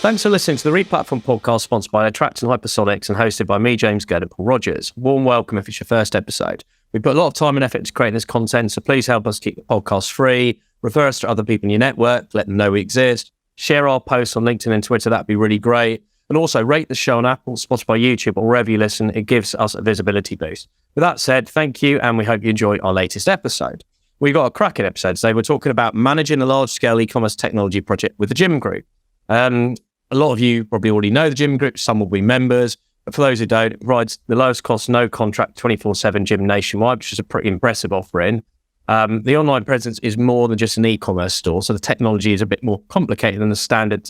Thanks for listening to the Replatform podcast sponsored by Attract and Hypersonics and hosted by me, James Gerd and Paul Rogers. Warm welcome if it's your first episode. We put a lot of time and effort into creating this content, so please help us keep the podcast free, refer us to other people in your network, let them know we exist, share our posts on LinkedIn and Twitter, that'd be really great. And also rate the show on Apple, Spotify, YouTube, or wherever you listen. It gives us a visibility boost. With that said, thank you, and we hope you enjoy our latest episode. We've got a cracking episode today. We're talking about managing a large-scale e-commerce technology project with the Gym Group. A lot of you probably already know the Gym Group. Some will be members. But for those who don't, it provides the lowest cost, no contract, 24/7 gym nationwide, which is a pretty impressive offering. The online presence is more than just an e-commerce store. So the technology is a bit more complicated than the standard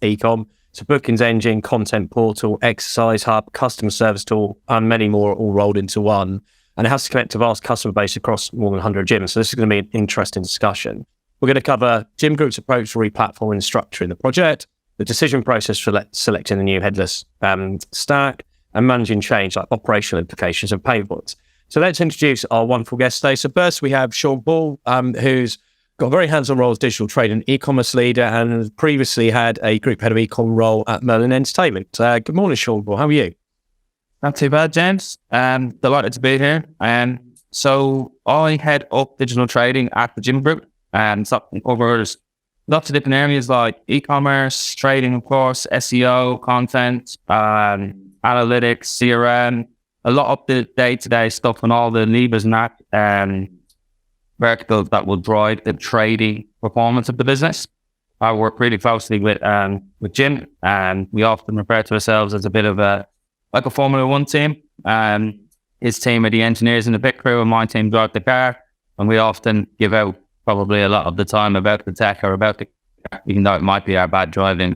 e-com. It's a bookings engine, content portal, exercise hub, customer service tool, and many more all rolled into one. And it has to connect to a vast customer base across more than 100 gyms. So this is going to be an interesting discussion. We're going to cover Gym Group's approach to replatforming and structuring the project, the decision process for selecting the new headless stack, and managing change like operational implications and pain points. So let's introduce our wonderful guest today. So first we have Seanpaul, who's got a very hands-on role as digital trade and e-commerce leader and previously had a group head of e-com role at Merlin Entertainment. Good morning, Seanpaul. How are you? Not too bad, James. Delighted to be here. So I head up digital trading at the Gym Group and covers lots of different areas like e-commerce, trading, of course, SEO, content, analytics, CRM, a lot of the day-to-day stuff and all the levers and that verticals that will drive the trading performance of the business. I work really closely with Jim, and we often refer to ourselves as a bit of a Formula One team. His team are the engineers in the pit crew, and my team drive the car. And we often give out probably a lot of the time about the tech or about the car, even though it might be our bad driving.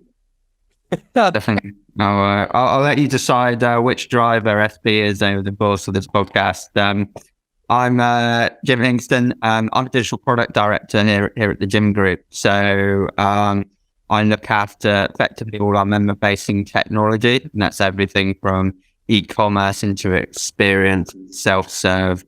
Definitely. I'll let you decide which driver SP is over the course of this podcast. I'm Jim Hingston. I'm a digital product director here at the Gym Group. So I look after effectively all our member-facing technology, and that's everything from e-commerce into experience, self-serve,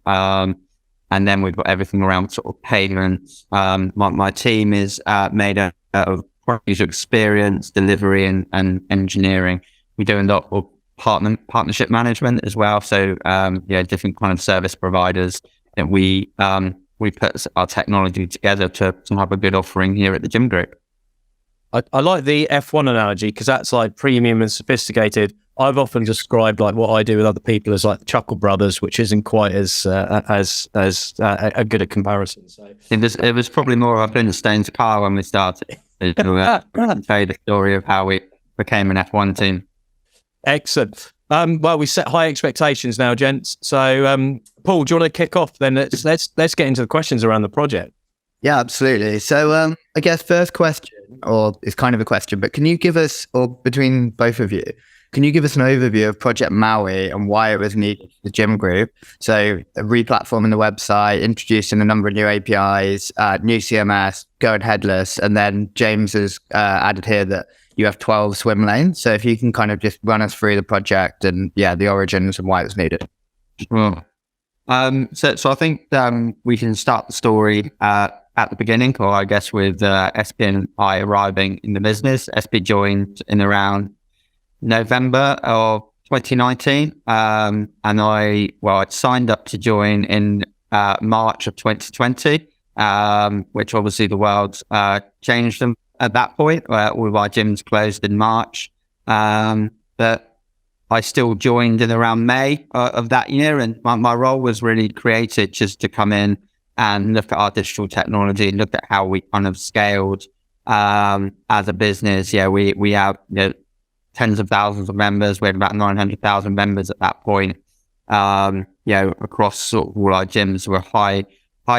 and then we've got everything around sort of payments. My team is made up of user experience, delivery, and engineering. We do a lot of partnership management as well. So different kind of service providers that we put our technology together to have a good offering here at the Gym Group. I like the F1 analogy because that's like premium and sophisticated. I've often described like what I do with other people as like the Chuckle Brothers, which isn't quite as a good a comparison. So it was probably more of a Stone's car when we started. To tell you the story of how we became an F1 team. Excellent. Well, we set high expectations now, gents. So, Paul, do you want to kick off? Then let's get into the questions around the project. Yeah, absolutely. So, I guess first question, or it's kind of a question, but can you give us, or between both of you, can you give us an overview of Project Maui and why it was needed for the Gym Group? So, replatforming the website, introducing a number of new APIs, new CMS, going headless, and then James has added here that you have 12 swim lanes. So if you can kind of just run us through the project and the origins and why it was needed. Sure. So I think we can start the story at the beginning, or I guess with SP and I arriving in the business. SP joined in around November of 2019. And I'd signed up to join in March of 2020, which obviously the world changed them at that point, where all of our gyms closed in March. But I still joined in around May of that year, and my role was really created just to come in and look at our digital technology, look at how we kind of scaled as a business. Yeah, we have tens of thousands of members. We had about 900,000 members at that point. Across sort of all our gyms were high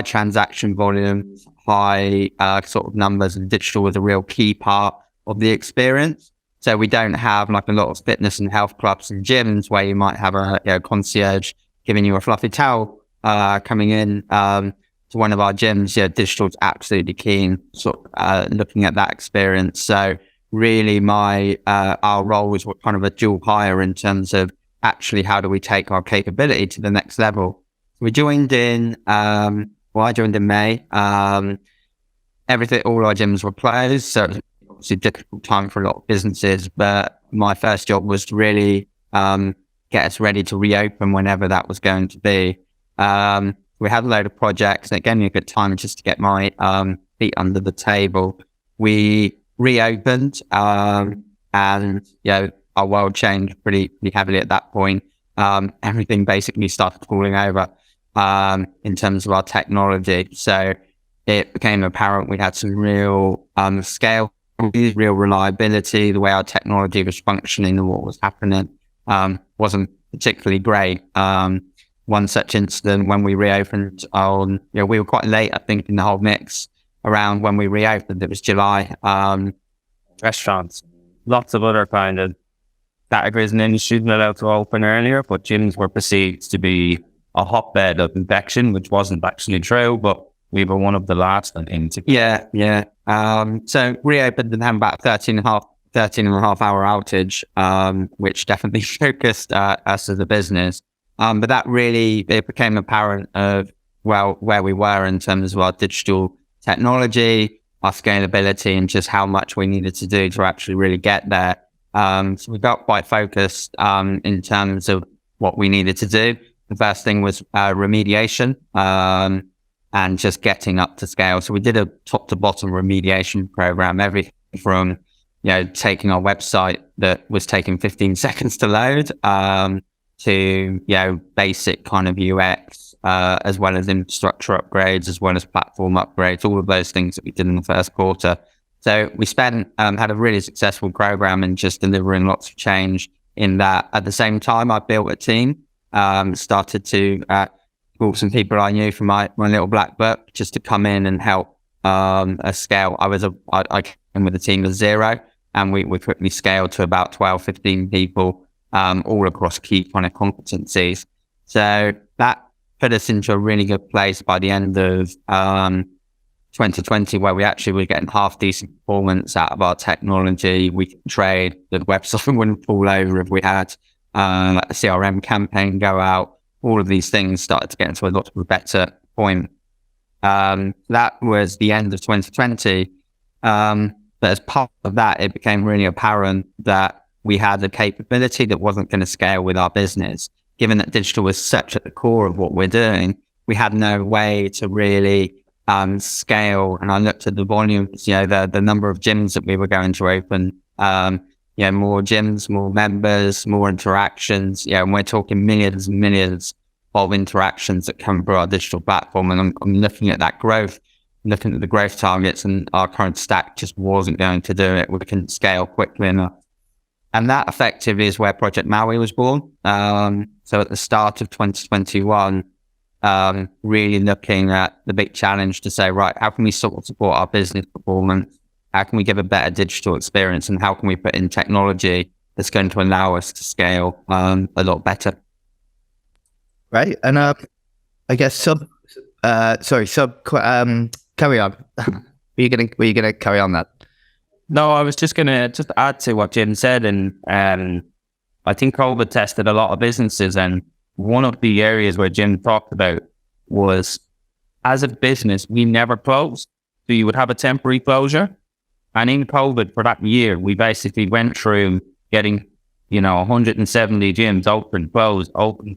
transaction volumes, high sort of numbers, and digital was a real key part of the experience. So we don't have like a lot of fitness and health clubs and gyms where you might have a concierge giving you a fluffy towel coming in to one of our gyms. Digital is absolutely keen, sort of looking at that experience. So really our role was kind of a dual hire in terms of actually how do we take our capability to the next level. We joined in, I joined in May. All our gyms were closed, so obviously a difficult time for a lot of businesses, but my first job was to really get us ready to reopen whenever that was going to be. We had a load of projects, and it gave me a good time just to get my feet under the table. We reopened, and our world changed pretty heavily at that point. Everything basically started falling over in terms of our technology. So it became apparent we had some real scale, real reliability. The way our technology was functioning and what was happening wasn't particularly great. One such incident when we reopened we were quite late, I think, in the whole mix around when we reopened. It was July. Restaurants, lots of other kind of categories and industries not allowed to open earlier, but gyms were perceived to be a hotbed of infection, which wasn't actually true, but we were one of the last, I think. So reopened and had about 13 and a half hour outage, which definitely focused us as a business. But that really, it became apparent of, where we were in terms of our digital technology, our scalability, and just how much we needed to do to actually really get there. So we got quite focused in terms of what we needed to do. The first thing was remediation and just getting up to scale. So we did a top to bottom remediation program, everything from, taking our website that was taking 15 seconds to load to, basic kind of UX, as well as infrastructure upgrades, as well as platform upgrades, all of those things that we did in the first quarter. So we had a really successful program and just delivering lots of change in that. At the same time, I built a team, started to call some people I knew from my little black book just to come in and help us scale. I came with a team of 0, and we quickly scaled to about 12, 15 people, all across key kind of competencies. So that put us into a really good place by the end of 2020, where we actually were getting half decent performance out of our technology. We could trade, the website wouldn't fall over if we had a CRM campaign go out. All of these things started to get into a lot of a better point. That was the end of 2020. But as part of that, it became really apparent that we had a capability that wasn't going to scale with our business. Given that digital was such at the core of what we're doing, we had no way to really scale. And I looked at the volumes, the number of gyms that we were going to open, more gyms, more members, more interactions. And we're talking millions and millions of interactions that come through our digital platform. And I'm looking at that growth, looking at the growth targets, and our current stack just wasn't going to do it. We couldn't scale quickly enough. And that effectively is where Project Maui was born. So at the start of 2021, really looking at the big challenge to say, right, how can we sort of support our business performance? How can we give a better digital experience? And how can we put in technology that's going to allow us to scale a lot better? Right. And I guess carry on. Were you gonna carry on that? No, I was just going to add to what Jim said. And I think COVID tested a lot of businesses. And one of the areas where Jim talked about was, as a business, we never closed. So you would have a temporary closure. And in COVID for that year, we basically went through getting, 170 gyms open,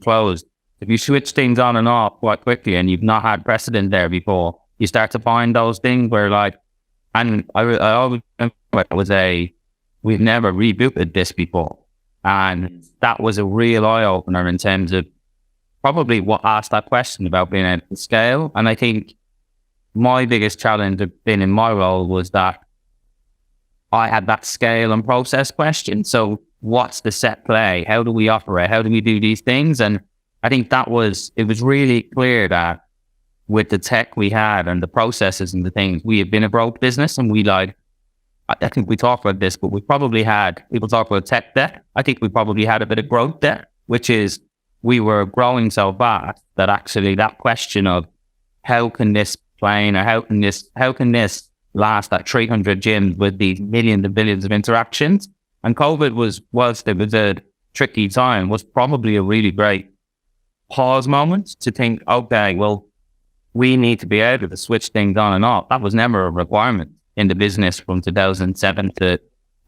closed. If you switch things on and off quite quickly and you've not had precedent there before, you start to find those things where and I always remember we've never rebooted this before. And that was a real eye opener in terms of probably what asked that question about being able to scale. And I think my biggest challenge of being in my role was that I had that scale and process question. So what's the set play? How do we operate? How do we do these things? And I think it was really clear that with the tech we had and the processes and the things, we had been a growth business, and I think we talked about this, but we probably had, people talk about tech debt. I think we probably had a bit of growth debt, which is we were growing so fast that actually that question of how can this plane, or how can this last at 300 gyms with these millions and billions of interactions? And COVID was a tricky time, was probably a really great pause moment to think, okay, well, we need to be able to switch things on and off. That was never a requirement. in the business from 2007 to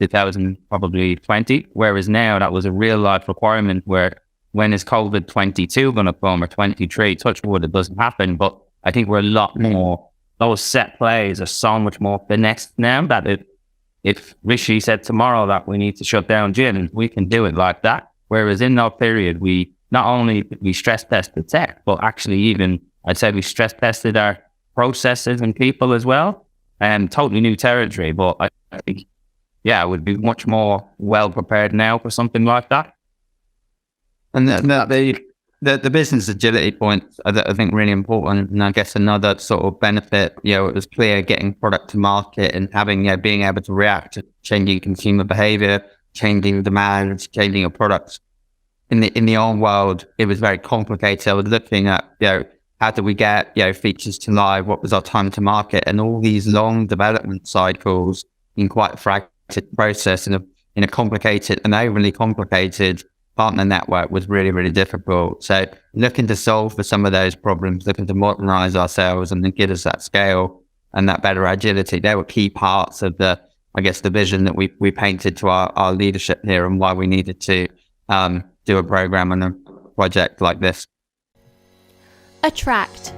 2020, whereas now that was a real life requirement where when is COVID-22 going to come or 23, touch wood, it doesn't happen. But I think we're a lot more, those set plays are so much more finessed now that if Rishi said tomorrow that we need to shut down gyms, we can do it like that. Whereas in that period, we not only we stress tested tech, but actually even, I'd say we stress tested our processes and people as well. And totally new territory, but I think, yeah, I would be much more well prepared now for something like that. And the business agility point, I think really important. And I guess another sort of benefit, it was clear getting product to market and having, being able to react to changing consumer behavior, changing demands, changing your products. In the old world, it was very complicated. I was looking at, how do we get, features to live? What was our time to market? And all these long development cycles in quite a fragmented process in a complicated and overly complicated partner network was really, really difficult. So looking to solve for some of those problems, looking to modernize ourselves and then give us that scale and that better agility, they were key parts of the vision that we painted to our leadership here and why we needed to do a program and a project like this. Attract,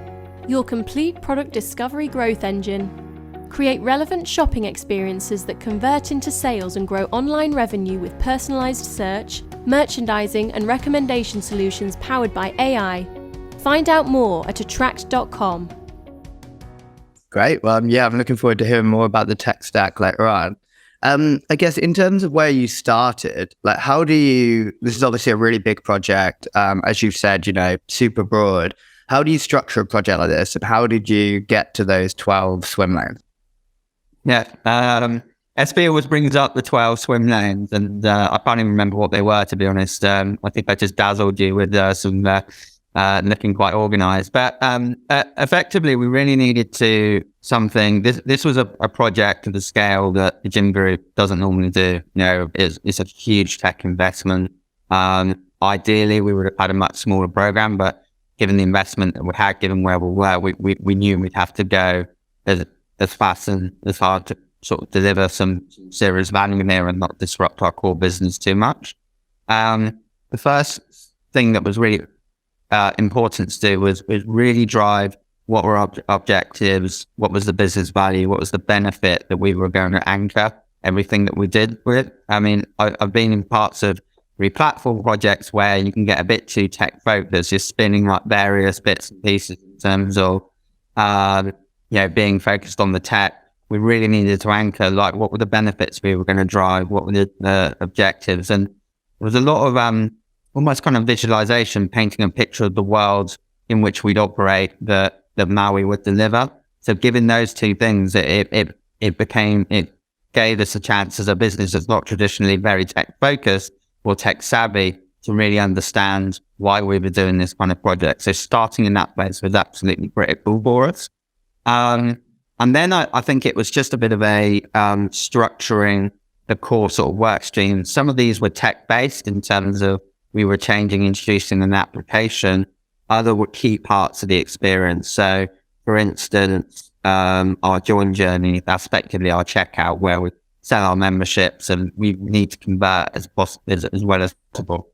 your complete product discovery growth engine. Create relevant shopping experiences that convert into sales and grow online revenue with personalized search, merchandising and recommendation solutions powered by AI. Find out more at attract.com. Great. Well, I'm looking forward to hearing more about the tech stack later on. I guess in terms of where you started, like this is obviously a really big project, as you've said, super broad. How do you structure a project like this, and how did you get to those 12 swim lanes? Yeah, SB always brings up the 12 swim lanes, and I can't even remember what they were, to be honest. I think I just dazzled you with some looking quite organized. But effectively, we really needed to something. This was a project of the scale that the gym group doesn't normally do. It's a huge tech investment. Ideally, we would have had a much smaller program, but given the investment that we had, given where we were, we knew we'd have to go as fast and as hard to sort of deliver some serious value there and not disrupt our core business too much. The first thing that was really important to do was really drive what were our objectives, what was the business value, what was the benefit that we were going to anchor everything that we did with. I mean, I've been in parts of replatform projects where you can get a bit too tech focused, just spinning like various bits and pieces in terms of being focused on the tech. We really needed to anchor like what were the benefits we were going to drive, what were the objectives, and there was a lot of almost kind of visualization, painting a picture of the world in which we'd operate that Maui would deliver. So given those two things, it gave us a chance as a business that's not traditionally very tech focused or tech savvy to really understand why we were doing this kind of project. So starting in that place was absolutely critical for us. And then I think it was just a bit of a structuring the core sort of work streams. Some of these were tech based in terms of we were introducing an application. Other were key parts of the experience. So for instance, our join journey, that's effectively our checkout where we sell our memberships and we need to convert as well as possible.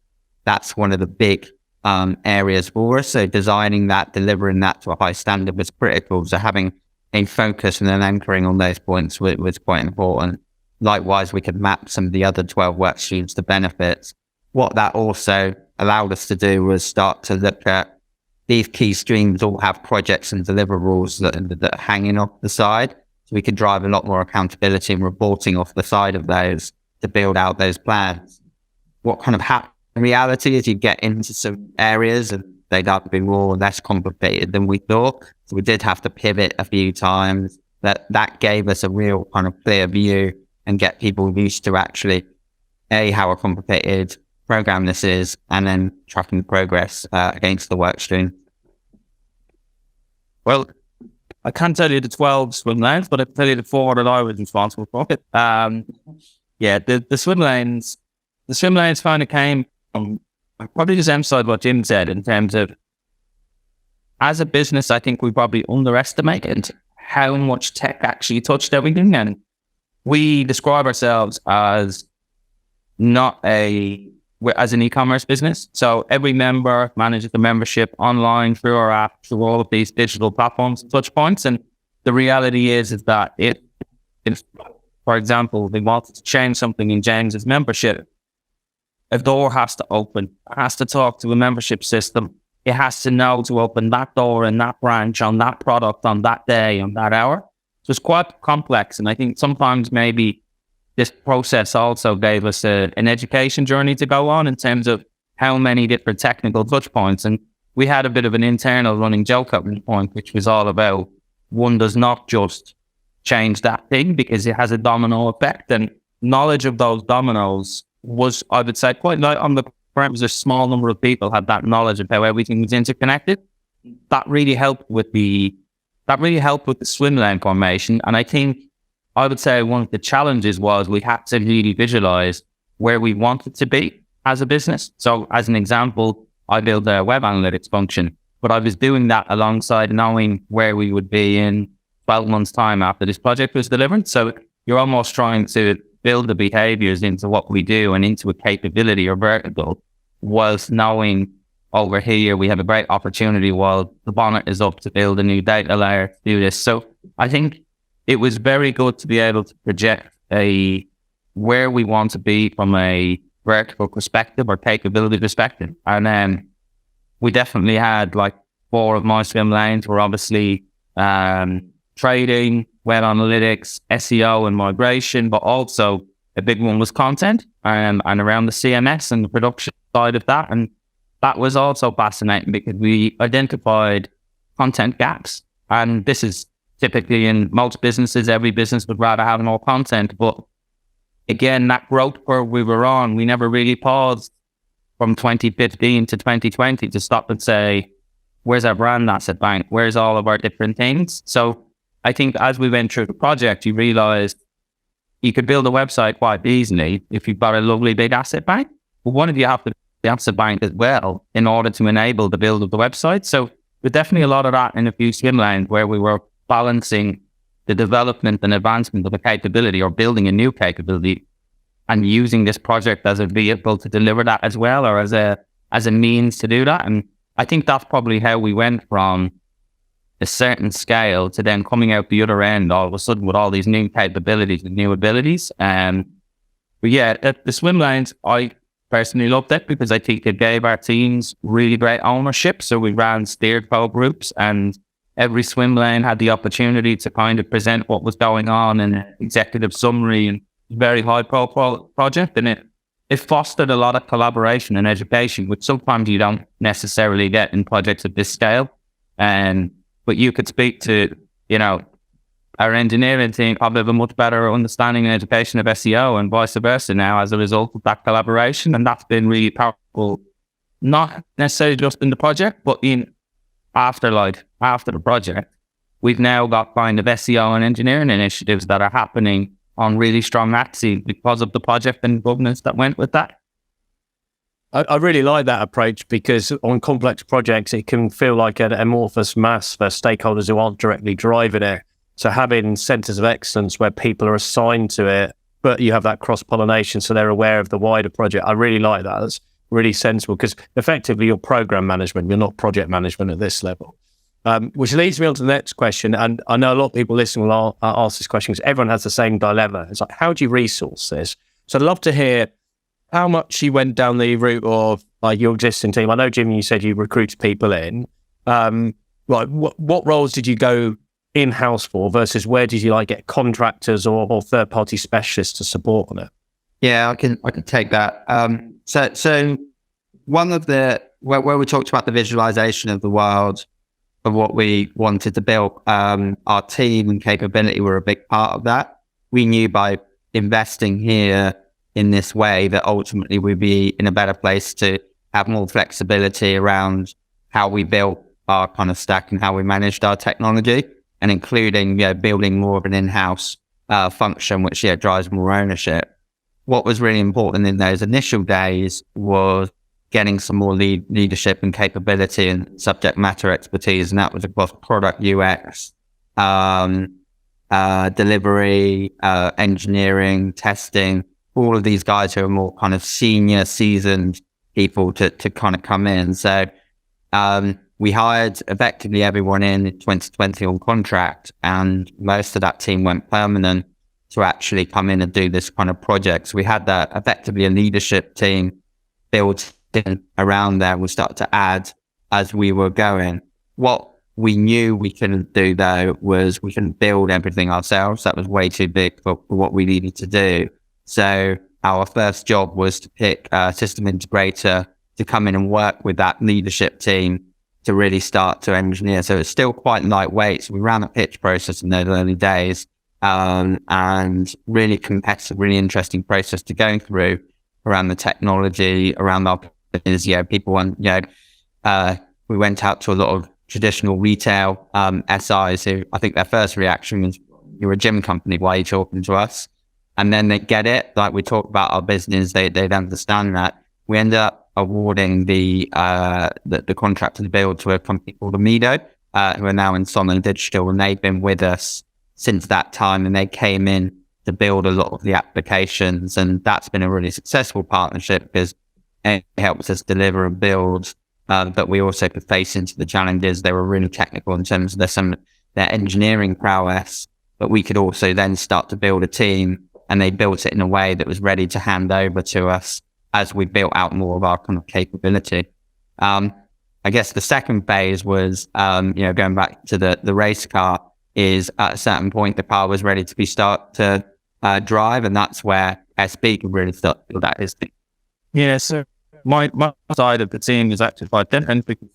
That's one of the big areas for us. So designing that, delivering that to a high standard was critical. So having a focus and an anchoring on those points was quite important. Likewise, we could map some of the other 12 work streams to benefits. What that also allowed us to do was start to look at these key streams all have projects and deliverables that are hanging off the side. So we could drive a lot more accountability and reporting off the side of those to build out those plans. What kind of happened in reality is you get into some areas and they'd either be more or less complicated than we thought. So we did have to pivot a few times. That gave us a real kind of clear view and get people used to actually, how a complicated program this is, and then tracking progress against the work stream. Well, I can't tell you the 12 swim lanes, but I can tell you the 4 that I was responsible for. The swim lanes kind of came from, I probably just emphasize what Jim said in terms of, as a business, I think we probably underestimated how much tech actually touched everything. And we describe ourselves as as an e-commerce business. So every member manages the membership online through our app, through all of these digital platforms and touch points. And the reality is that if, for example, they wanted to change something in James's membership, a door has to open. It has to talk to a membership system. It has to know to open that door in that branch on that product on that day, on that hour. So it's quite complex. And I think sometimes maybe this process also gave us an education journey to go on in terms of how many different technical touch points. And we had a bit of an internal running joke at one point, which was all about one does not just change that thing because it has a domino effect. And knowledge of those dominoes was, I would say, quite light on the ground. A small number of people had that knowledge of how everything was interconnected. That really helped with the swim lane formation. And I would say one of the challenges was we had to really visualize where we wanted to be as a business. So as an example, I built a web analytics function, but I was doing that alongside knowing where we would be in 12 months' time after this project was delivered. So you're almost trying to build the behaviors into what we do and into a capability or vertical, whilst knowing over here we have a great opportunity while the bonnet is up to build a new data layer to do this. So I think it was very good to be able to project where we want to be from a vertical perspective or capability perspective. And then we definitely had 4 of my swim lanes were obviously trading, web analytics, SEO and migration, but also a big one was content and around the CMS and the production side of that. And that was also fascinating because we identified content gaps. And this is typically in most businesses, every business would rather have more content. But again, that growth curve we were on, we never really paused from 2015 to 2020 to stop and say, where's our brand asset bank? Where's all of our different things? So I think as we went through the project, you realized you could build a website quite easily if you've got a lovely big asset bank. But one of you have to build the asset bank as well in order to enable the build of the website. So there's definitely a lot of that in a few swim lanes where we were balancing the development and advancement of a capability or building a new capability and using this project as a vehicle to deliver that as well, or as a means to do that. And I think that's probably how we went from a certain scale to then coming out the other end all of a sudden with all these new capabilities and new abilities. But yeah, the swim lanes, I personally loved it because I think it gave our teams really great ownership. So we ran steered co-groups and every swim lane had the opportunity to kind of present what was going on in an executive summary and very high profile project. And it fostered a lot of collaboration and education, which sometimes you don't necessarily get in projects of this scale. But you could speak to, our engineering team probably have a much better understanding and education of SEO and vice versa now as a result of that collaboration. And that's been really powerful, not necessarily just in the project, but after the project, we've now got kind of SEO and engineering initiatives that are happening on really strong axes because of the project and governance that went with that. I really like that approach because on complex projects, it can feel like an amorphous mass for stakeholders who aren't directly driving it. So having centers of excellence where people are assigned to it, but you have that cross-pollination so they're aware of the wider project. I really like that. That's really sensible because effectively you're program management, you're not project management at this level. Which leads me on to the next question. And I know a lot of people listening will ask this question because everyone has the same dilemma. It's like, how do you resource this? So I'd love to hear how much you went down the route of your existing team. I know, Jim, you said you recruited people in. What roles did you go in-house for versus where did you get contractors or third-party specialists to support on it? Yeah, I can take that. So one of where we talked about the visualization of the world of what we wanted to build, our team and capability were a big part of that. We knew by investing here in this way that ultimately we'd be in a better place to have more flexibility around how we built our kind of stack and how we managed our technology, and including building more of an in-house function, which drives more ownership. What was really important in those initial days was getting some more leadership and capability and subject matter expertise, and that was across product UX, delivery, engineering, testing, all of these guys who are more kind of senior, seasoned people to kind of come in. So we hired effectively everyone in 2020 on contract, and most of that team went permanent to actually come in and do this kind of project. So we had that effectively a leadership team built in around there. We started to add as we were going. What we knew we couldn't do though was we couldn't build everything ourselves. That was way too big for what we needed to do. So our first job was to pick a system integrator to come in and work with that leadership team to really start to engineer. So it's still quite lightweight. So we ran a pitch process in those early days, and really competitive, really interesting process to go through around the technology, around our business. People want, we went out to a lot of traditional retail SIs who I think their first reaction was, "You're a gym company, why are you talking to us?" And then they get it, like we talk about our business, they'd understand that. We ended up awarding the contract to the build to a company called Amido, who are now in Solid Digital, and they've been with us since that time, and they came in to build a lot of the applications, and that's been a really successful partnership because it helps us deliver and build, but we also could face into the challenges. They were really technical in terms of their engineering prowess, but we could also then start to build a team, and they built it in a way that was ready to hand over to us as we built out more of our kind of capability. I guess the second phase was, going back to the race car, is at a certain point the car was ready to start to drive, and that's where SB could really start to build that his thing. Yeah, so my side of the team is actually quite different because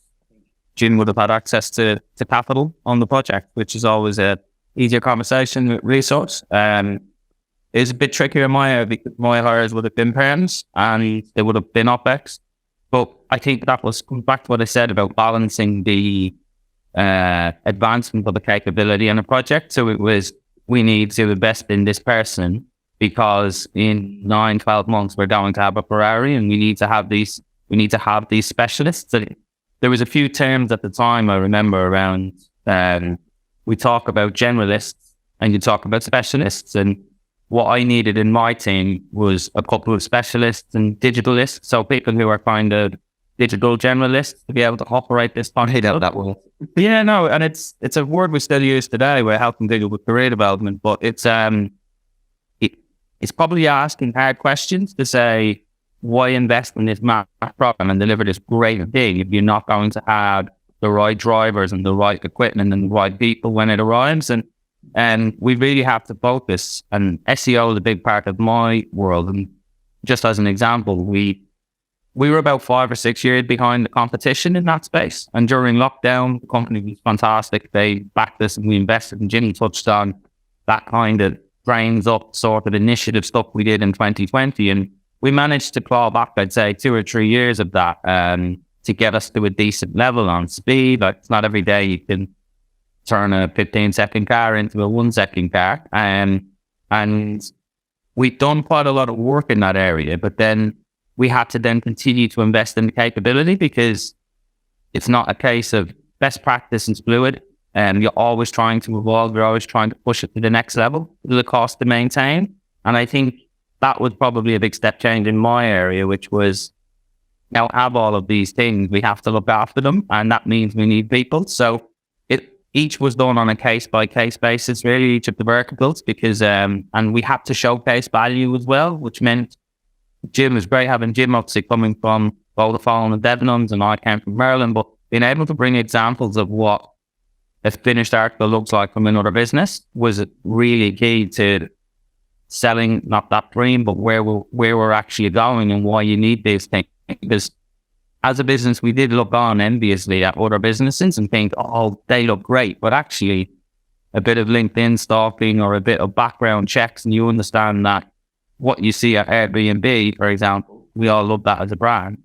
Jim would have had access to capital on the project, which is always a easier conversation with resource. It's a bit trickier in my area because my hires would have been perms and they would have been OpEx. But I think that comes back to what I said about balancing the advancement of the capability in a project. So it was, we need to invest in this person because in 9-12 months we're going to have a Ferrari, and we need to have these specialists. And there was a few terms at the time I remember around, we talk about generalists and you talk about specialists, and what I needed in my team was a couple of specialists and digitalists. So people who are kind of digital generalists to be able to operate this part. I hate that word. Yeah, no, and it's a word we still use today. We're helping people with career development, but it's probably asking hard questions to say, why invest in this math program and deliver this great thing if you're not going to have the right drivers and the right equipment and the right people when it arrives? And we really have to focus, and SEO is a big part of my world. And just as an example, we were about 5 or 6 years behind the competition in that space. And during lockdown, the company was fantastic. They backed us and we invested, and Jimmy touched on that kind of brains up sort of initiative stuff we did in 2020. And we managed to claw back, I'd say, 2 or 3 years of that to get us to a decent level on speed. Like, it's not every day you can turn a 15-second car into a 1-second car. And we've done quite a lot of work in that area, but then we had to then continue to invest in the capability because it's not a case of best practice is fluid, and you're always trying to evolve, you're always trying to push it to the next level, to the cost to maintain. And I think that was probably a big step change in my area, which was now have all of these things, we have to look after them, and that means we need people. So each was done on a case-by-case basis, really, each of the verticals, because, and we had to showcase value as well, which meant Jim was great having Jim obviously coming from Vodafone and Debenhams, and I came from Maryland, but being able to bring examples of what a finished article looks like from another business was really key to selling, not that dream, but where we're actually going and why you need these things. Because as a business, we did look on enviously at other businesses and think, oh, they look great. But actually, a bit of LinkedIn stalking or a bit of background checks, and you understand that what you see at Airbnb, for example, we all love that as a brand,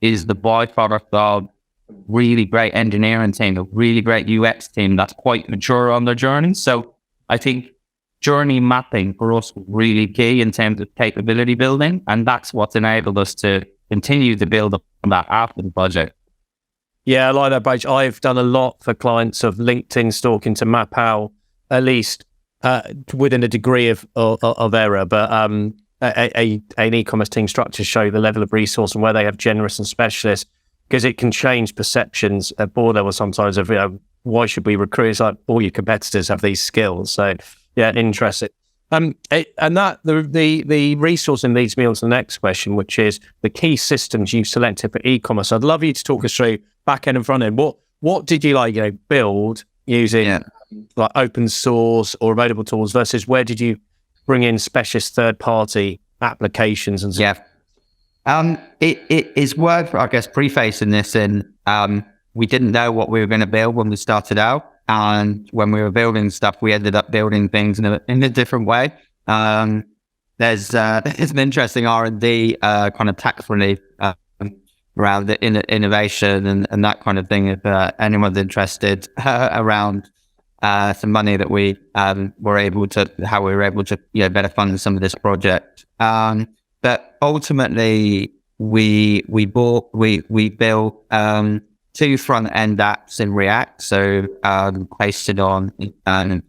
is the byproduct of a really great engineering team, a really great UX team that's quite mature on their journey. So I think journey mapping for us was really key in terms of capability building. And that's what's enabled us to continue to build up on that after the project. Yeah, I like that approach. I've done a lot for clients of LinkedIn stalking to map out at least within a degree of error, but an e-commerce team structure show the level of resource and where they have generous and specialists, because it can change perceptions at board level sometimes of, why should we recruit? It's like all your competitors have these skills. So yeah, interesting. And that the resource in leads me on to the next question, which is the key systems you've selected for e-commerce. I'd love you to talk us through back end and front end. What did you build using like open source or available tools versus where did you bring in specialist third party applications and stuff? Yeah. It is worth, I guess, prefacing this in, we didn't know what we were going to build when we started out. And when we were building stuff, we ended up building things in a different way. There's an interesting R&D kind of tax relief around the innovation and that kind of thing. If anyone's interested around some money that we were able to better fund some of this project. But ultimately, we built 2 front-end apps in React, so hosted on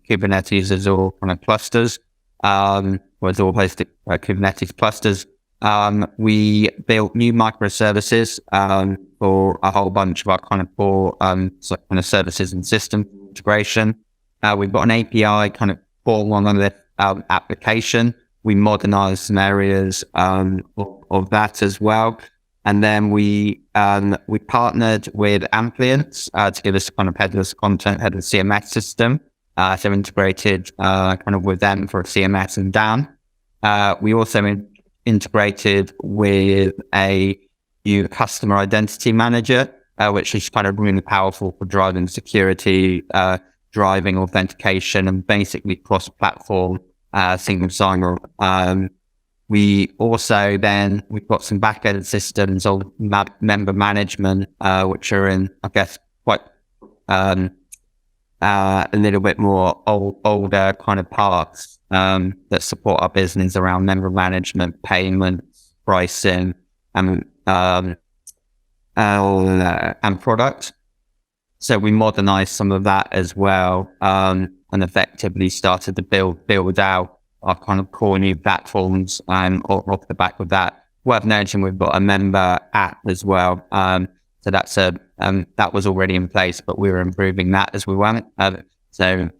Kubernetes Azure kind of clusters, was all hosted Kubernetes clusters. We built new microservices for a whole bunch of our kind of core services and system integration. We've got an API kind of for one of the application. We modernized some areas of that as well. And then we partnered with Amplience to give us kind of headless CMS system. So integrated kind of with them for CMS and Dan. We also integrated with a new customer identity manager, which is kind of really powerful for driving security, driving authentication, and basically cross-platform single sign-on. We also we've got some back-end systems of member management, which are in, I guess, quite a little bit more older kind of parts that support our business around member management, payments, pricing, and product. So we modernized some of that as well, and effectively started to build out our kind of core new platforms off the back of that. Worth noting, we've got a member app as well. So that's that was already in place, but we were improving that as we went. So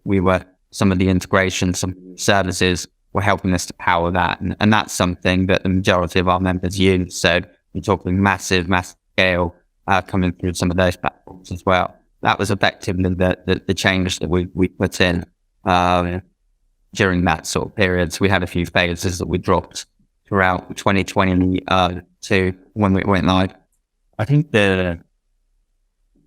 some of the integrations, some services were helping us to power that. And that's something that the majority of our members use. So we're talking massive scale coming through some of those platforms as well. That was effectively the change that we put in during that sort of period. So we had a few phases that we dropped throughout 2022 when we went live. I think this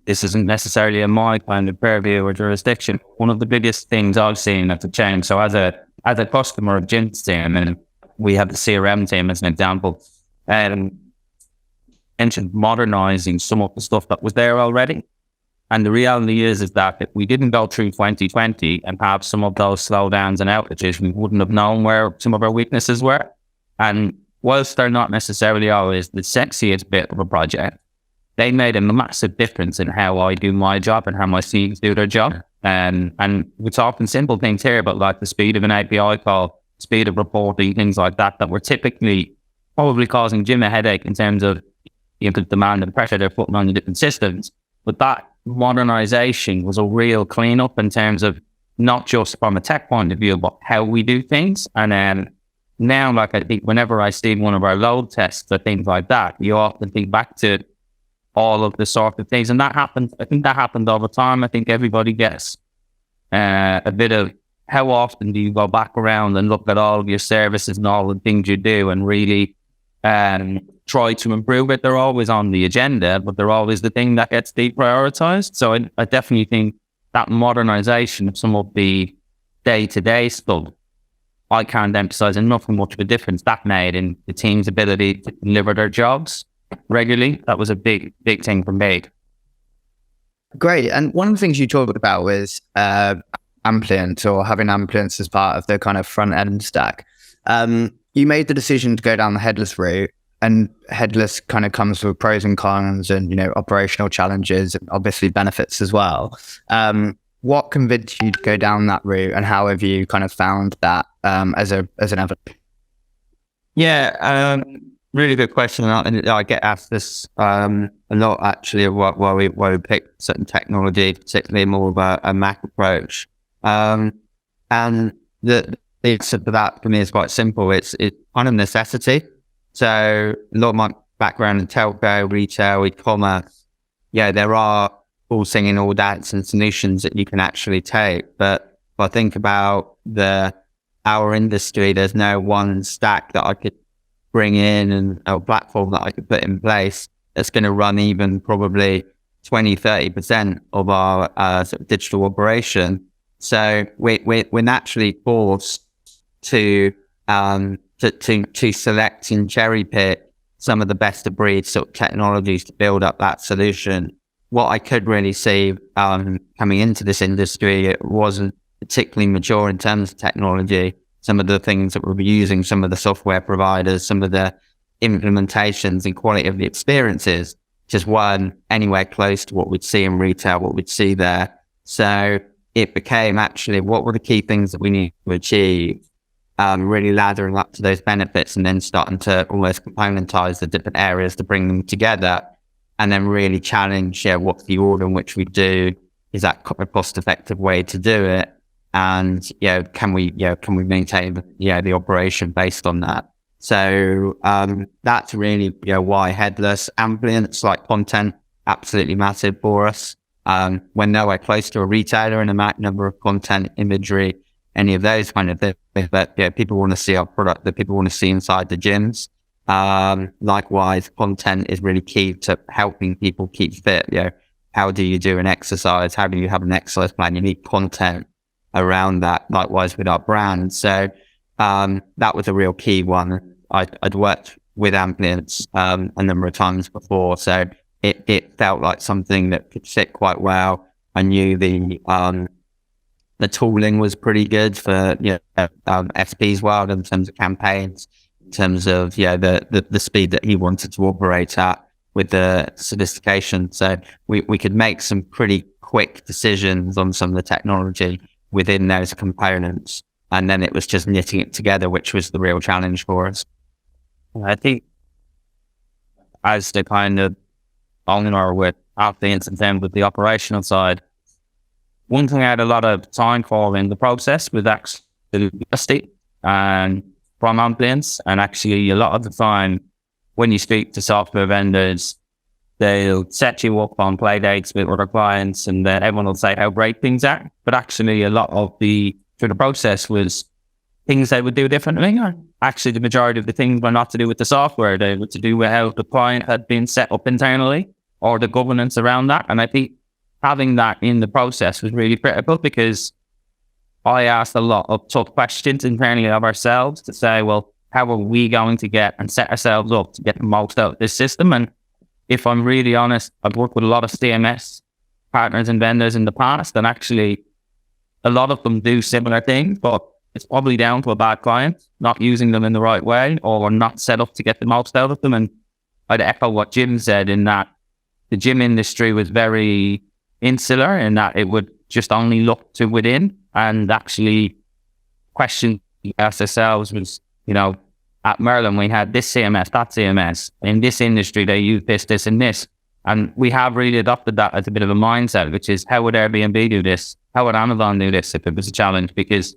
isn't necessarily in my kind of purview or jurisdiction. One of the biggest things I've seen at the change. So as a customer of Jim's team, and we have the CRM team as an example, and mentioned modernizing some of the stuff that was there already. And the reality is that if we didn't go through 2020 and have some of those slowdowns and outages, we wouldn't have known where some of our weaknesses were. And whilst they're not necessarily always the sexiest bit of a project, they made a massive difference in how I do my job and how my teams do their job. And we're talking simple things here, but like the speed of an API call, speed of reporting, things like that were typically probably causing Jim a headache in terms of the demand and pressure they're putting on the different systems. But that modernization was a real cleanup in terms of not just from a tech point of view, but how we do things. And then now, like, I think whenever I see one of our load tests or things like that, you often think back to all of the sort of things. And that happened, I think that happened all the time. I think everybody gets a bit of how often do you go back around and look at all of your services and all the things you do and really try to improve it. They're always on the agenda, but they're always the thing that gets deprioritized. So I definitely think that modernization of some of the day-to-day stuff, I can't emphasize enough how much of a difference that made in the team's ability to deliver their jobs regularly. That was a big thing for me. Great. And one of the things you talked about was Amplience, or having Amplience as part of the kind of front end stack. You made the decision to go down the headless route. and headless kind of comes with pros and cons and, operational challenges and obviously benefits as well. What convinced you to go down that route, and how have you kind of found that as an avenue? Yeah, really good question. I get asked this a lot actually of why we pick certain technology, particularly more of a Mac approach. And the answer to that for me is quite simple. It's kind of necessity. So a lot of my background in telco, retail, e-commerce, there are all singing, all dancing solutions that you can actually take. But if I think about our industry, there's no one stack that I could bring in and a platform that I could put in place that's going to run even probably 20-30% of our sort of digital operation. So we're naturally forced to select and cherry pick some of the best of breed sort of technologies to build up that solution. What I could really see coming into this industry, it wasn't particularly mature in terms of technology. Some of the things that we're using, some of the software providers, some of the implementations and quality of the experiences just weren't anywhere close to what we'd see in retail, what we'd see there. So it became actually, what were the key things that we need to achieve? Really laddering up to those benefits and then starting to almost componentize the different areas to bring them together, and then really challenge, what's the order in which we do? Is that a cost-effective way to do it? And, can we maintain, the operation based on that? So, that's really, why headless amplience like content, absolutely massive for us. We're nowhere close to a retailer in a number of content, imagery, any of those kind of things, but people want to see our product, that people want to see inside the gyms. Likewise, content is really key to helping people keep fit. How do you do an exercise? How do you have an exercise plan? You need content around that. Likewise with our brand. So that was a real key one. I'd worked with Amplience a number of times before, so it felt like something that could sit quite well. I knew the tooling was pretty good for SP's world in terms of campaigns, in terms of the speed that he wanted to operate at with the sophistication. So we could make some pretty quick decisions on some of the technology within those components, and then it was just knitting it together, which was the real challenge for us. I think as the kind of owner with Amplience and then with the operational side, one thing I had a lot of time for in the process was actually the and from Amplience, and actually a lot of the time when you speak to software vendors, they'll set you up on play dates with other clients, and then everyone will say how great things are. But actually, a lot of through the process was things they would do differently. Actually, the majority of the things were not to do with the software; they were to do with how the client had been set up internally or the governance around that. And I think having that in the process was really critical, because I asked a lot of tough questions internally of ourselves to say, well, how are we going to get and set ourselves up to get the most out of this system? And if I'm really honest, I've worked with a lot of CMS partners and vendors in the past, and actually a lot of them do similar things, but it's probably down to a bad client, not using them in the right way or not set up to get the most out of them. And I'd echo what Jim said in that the gym industry was very insular in that it would just only look to within, and actually question we asked ourselves was, at Merlin, we had this CMS, that CMS. In this industry, they use this, this, and this. And we have really adopted that as a bit of a mindset, which is, how would Airbnb do this? How would Amazon do this if it was a challenge? Because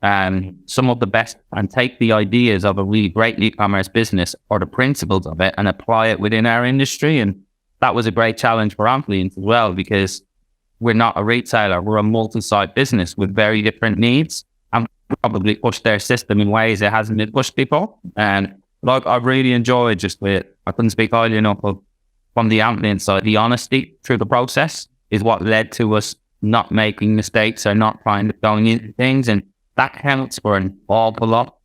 some of the best, and take the ideas of a really great e-commerce business or the principles of it and apply it within our industry. And that was a great challenge for Amplience as well, because we're not a retailer, we're a multi-site business with very different needs, and probably push their system in ways it hasn't been pushed before. And I really enjoyed I couldn't speak highly enough of, from the Amplience side, the honesty through the process is what led to us not making mistakes or not trying to going into things. And that counts for an awful lot,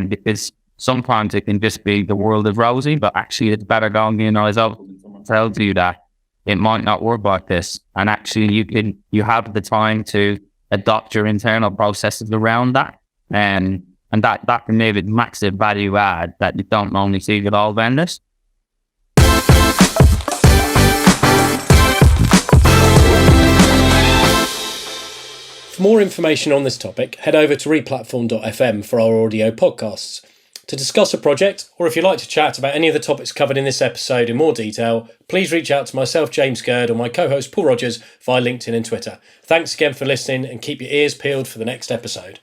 because sometimes it can just be the world is rosy, but actually it's better going in eyes open when someone tells you that it might not work like this. And actually you have the time to adopt your internal processes around that. And that can make it massive value add that you don't normally see with all vendors. For more information on this topic, head over to replatform.fm for our audio podcasts. To discuss a project, or if you'd like to chat about any of the topics covered in this episode in more detail, please reach out to myself, James Gerd, or my co-host Paul Rogers via LinkedIn and Twitter. Thanks again for listening, and keep your ears peeled for the next episode.